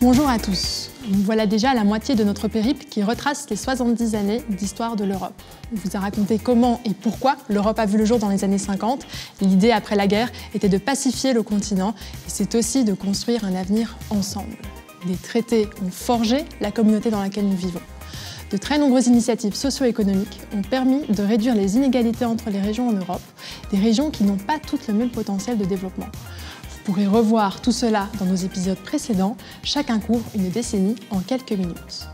Bonjour à tous. Nous voilà déjà à la moitié de notre périple qui retrace les 70 années d'histoire de l'Europe. On vous a raconté comment et pourquoi l'Europe a vu le jour dans les années 50. L'idée après la guerre était de pacifier le continent et c'est aussi de construire un avenir ensemble. Des traités ont forgé la communauté dans laquelle nous vivons. De très nombreuses initiatives socio-économiques ont permis de réduire les inégalités entre les régions en Europe, des régions qui n'ont pas toutes le même potentiel de développement. Vous pourrez revoir tout cela dans nos épisodes précédents, chacun couvre une décennie en quelques minutes.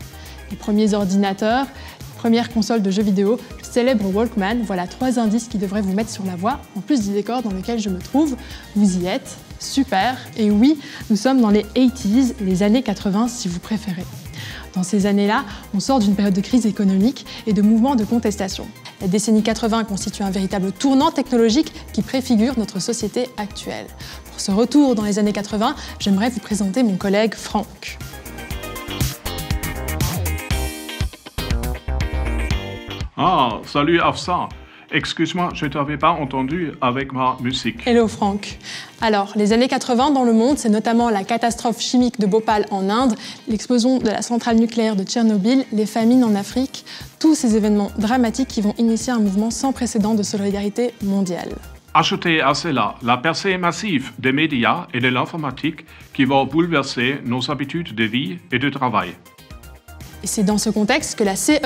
Les premiers ordinateurs, les premières consoles de jeux vidéo, le célèbre Walkman, voilà 3 indices qui devraient vous mettre sur la voie, en plus du décor dans lequel je me trouve. Vous y êtes, super, et oui, nous sommes dans les 80s, les années 80 si vous préférez. Dans ces années-là, on sort d'une période de crise économique et de mouvements de contestation. La décennie 80 constitue un véritable tournant technologique qui préfigure notre société actuelle. Pour ce retour dans les années 80, j'aimerais vous présenter mon collègue Franck. Ah, salut Afsa. Excuse-moi, je ne t'avais pas entendu avec ma musique. Hello Franck. Alors, les années 80 dans le monde, c'est notamment la catastrophe chimique de Bhopal en Inde, l'explosion de la centrale nucléaire de Tchernobyl, les famines en Afrique, tous ces événements dramatiques qui vont initier un mouvement sans précédent de solidarité mondiale. Ajoutez à cela la percée massive des médias et de l'informatique qui vont bouleverser nos habitudes de vie et de travail. Et c'est dans ce contexte que la CEE,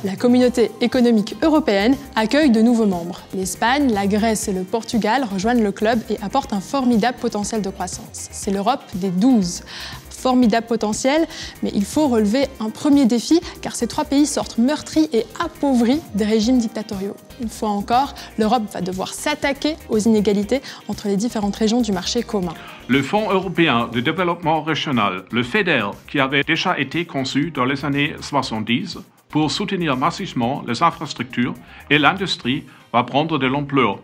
la Communauté économique européenne, accueille de nouveaux membres. L'Espagne, la Grèce et le Portugal rejoignent le club et apportent un formidable potentiel de croissance. C'est l'Europe des 12. Formidable potentiel, mais il faut relever un premier défi car ces 3 pays sortent meurtris et appauvris des régimes dictatoriaux. Une fois encore, l'Europe va devoir s'attaquer aux inégalités entre les différentes régions du marché commun. Le Fonds européen de développement régional, le FEDER, qui avait déjà été conçu dans les années 70 pour soutenir massivement les infrastructures et l'industrie, va prendre de l'ampleur.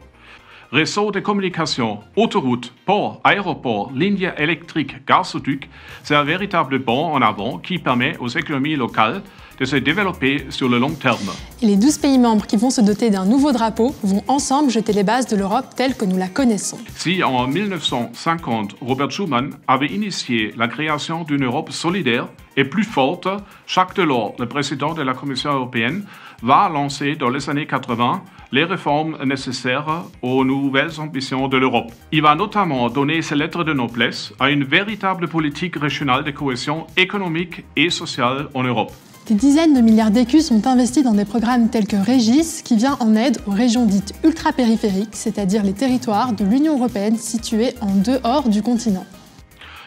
Réseaux de communication, autoroutes, ports, aéroports, lignes électriques, gazoducs, c'est un véritable bond en avant qui permet aux économies locales de se développer sur le long terme. Et les 12 pays membres qui vont se doter d'un nouveau drapeau vont ensemble jeter les bases de l'Europe telle que nous la connaissons. Si en 1950, Robert Schuman avait initié la création d'une Europe solidaire et plus forte, Jacques Delors, le président de la Commission européenne, va lancer dans les années 80 les réformes nécessaires aux nouvelles ambitions de l'Europe. Il va notamment donner ses lettres de noblesse à une véritable politique régionale de cohésion économique et sociale en Europe. Des dizaines de milliards d'écus sont investis dans des programmes tels que Régis, qui vient en aide aux régions dites ultra-périphériques, c'est-à-dire les territoires de l'Union européenne situés en dehors du continent.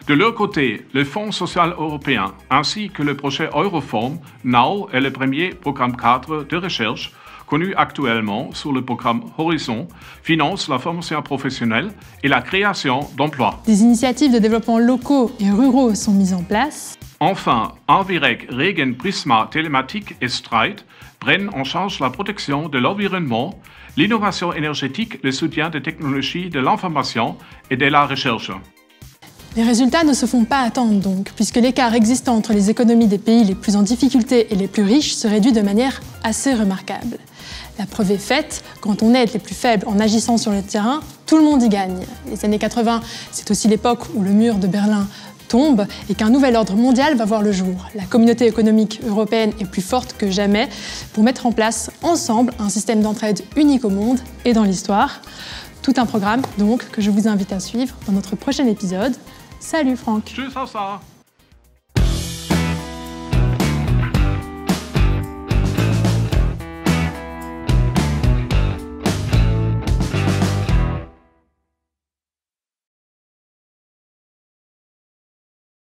De leur côté, le Fonds social européen ainsi que le projet Euroform, Now est le premier programme cadre de recherche connu actuellement sous le programme Horizon, finance la formation professionnelle et la création d'emplois. Des initiatives de développement locaux et ruraux sont mises en place. Enfin, Envirec, Regen, Prisma, Télématique et Stride prennent en charge la protection de l'environnement, l'innovation énergétique, le soutien des technologies de l'information et de la recherche. Les résultats ne se font pas attendre donc, puisque l'écart existant entre les économies des pays les plus en difficulté et les plus riches se réduit de manière assez remarquable. La preuve est faite, quand on aide les plus faibles en agissant sur le terrain, tout le monde y gagne. Les années 80, c'est aussi l'époque où le mur de Berlin tombe et qu'un nouvel ordre mondial va voir le jour. La communauté économique européenne est plus forte que jamais pour mettre en place ensemble un système d'entraide unique au monde et dans l'histoire. Tout un programme donc que je vous invite à suivre dans notre prochain épisode. Salut Franck. Tschüss, Afsa.